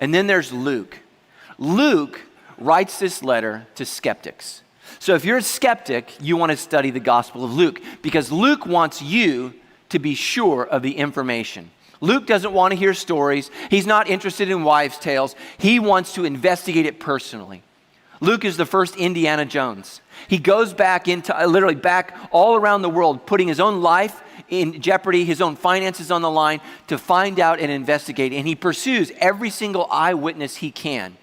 And then there's Luke. Luke writes this letter to skeptics. So if you're a skeptic, you want to study the Gospel of Luke because Luke wants you to be sure of the information. Luke doesn't want to hear stories. He's not interested in wives' tales. He wants to investigate it personally. Luke is the first Indiana Jones. He goes back literally back all around the world, putting his own life in jeopardy, his own finances on the line to find out and investigate. And he pursues every single eyewitness he can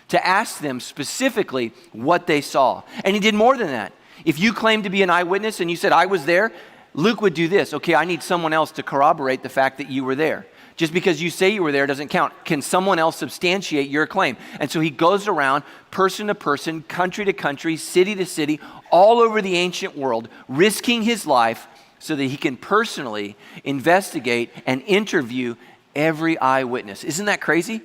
to ask them specifically what they saw. And he did more than that. If you claim to be an eyewitness and you said, I was there, Luke would do this. Okay, I need someone else to corroborate the fact that you were there. Just because you say you were there doesn't count. Can someone else substantiate your claim? And so he goes around person to person, country to country, city to city, all over the ancient world, risking his life so that he can personally investigate and interview every eyewitness. Isn't that crazy?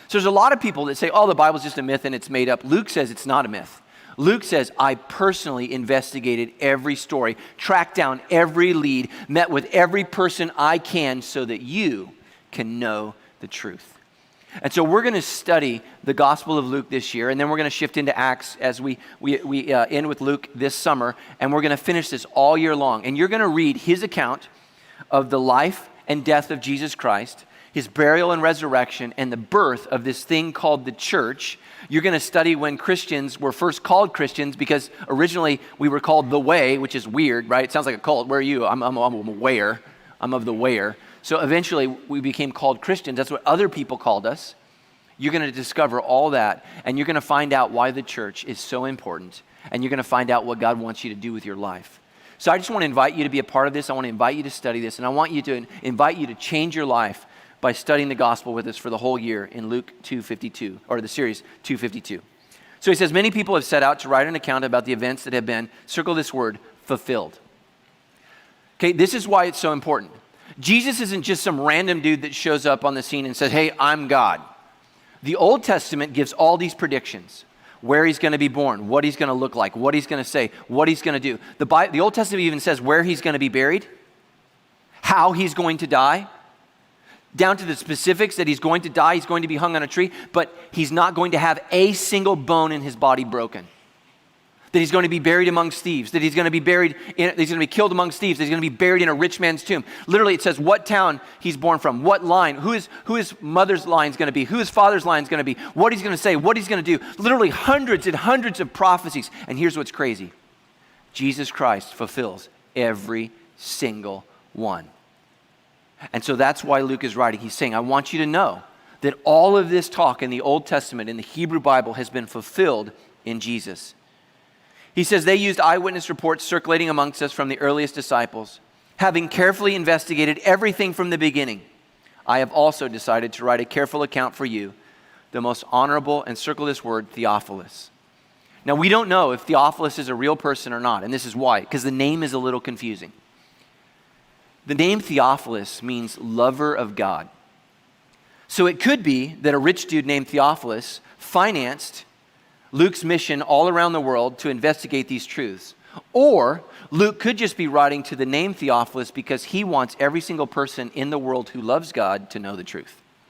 So there's a lot of people that say, oh, the Bible's just a myth and it's made up. Luke says it's not a myth. Luke says, I personally investigated every story, tracked down every lead, met with every person I can so that you can know the truth. And so we're going to study the Gospel of Luke this year, and then we're going to shift into Acts as we end with Luke this summer, and we're going to finish this all year long. And you're going to read his account of the life and death of Jesus Christ, his burial and resurrection, and the birth of this thing called the church. You're going to study when Christians were first called Christians, because originally we were called the Way, which is weird, right? It sounds like a cult. Where are you? I'm aware. I'm of the Wayer. So eventually we became called Christians. That's what other people called us. You're going to discover all that, and you're going to find out why the church is so important, and you're going to find out what God wants you to do with your life. So I just want to invite you to be a part of this. I want to invite you to study this, and I want you to invite you to change your life by studying the gospel with us for the whole year in Luke 2:52, or the series 2:52. So he says, many people have set out to write an account about the events that have been, circle this word, fulfilled. Okay, this is why it's so important. Jesus isn't just some random dude that shows up on the scene and says, hey, I'm God. The Old Testament gives all these predictions, where he's going to be born, what he's going to look like, what he's going to say, what he's going to do. The Old Testament even says where he's going to be buried, how he's going to die, down to the specifics that he's going to die, he's going to be hung on a tree, but he's not going to have a single bone in his body broken. That he's going to be buried amongst thieves, that he's going to be killed amongst thieves, that he's going to be buried in a rich man's tomb. Literally, it says what town he's born from, what line, who his mother's line is going to be, who his father's line is going to be, what he's going to say, what he's going to do. Literally hundreds and hundreds of prophecies. And here's what's crazy. Jesus Christ fulfills every single one. And so that's why Luke is writing. He's saying, I want you to know that all of this talk in the Old Testament, in the Hebrew Bible, has been fulfilled in Jesus. He says they used eyewitness reports circulating amongst us from the earliest disciples. Having carefully investigated everything from the beginning, I have also decided to write a careful account for you, the most honorable, and circle this word, Theophilus. Now, we don't know if Theophilus is a real person or not, and this is why, because the name is a little confusing. The name Theophilus means lover of God. So it could be that a rich dude named Theophilus financed Luke's mission all around the world to investigate these truths. Or Luke could just be writing to the name Theophilus because he wants every single person in the world who loves God to know the truth.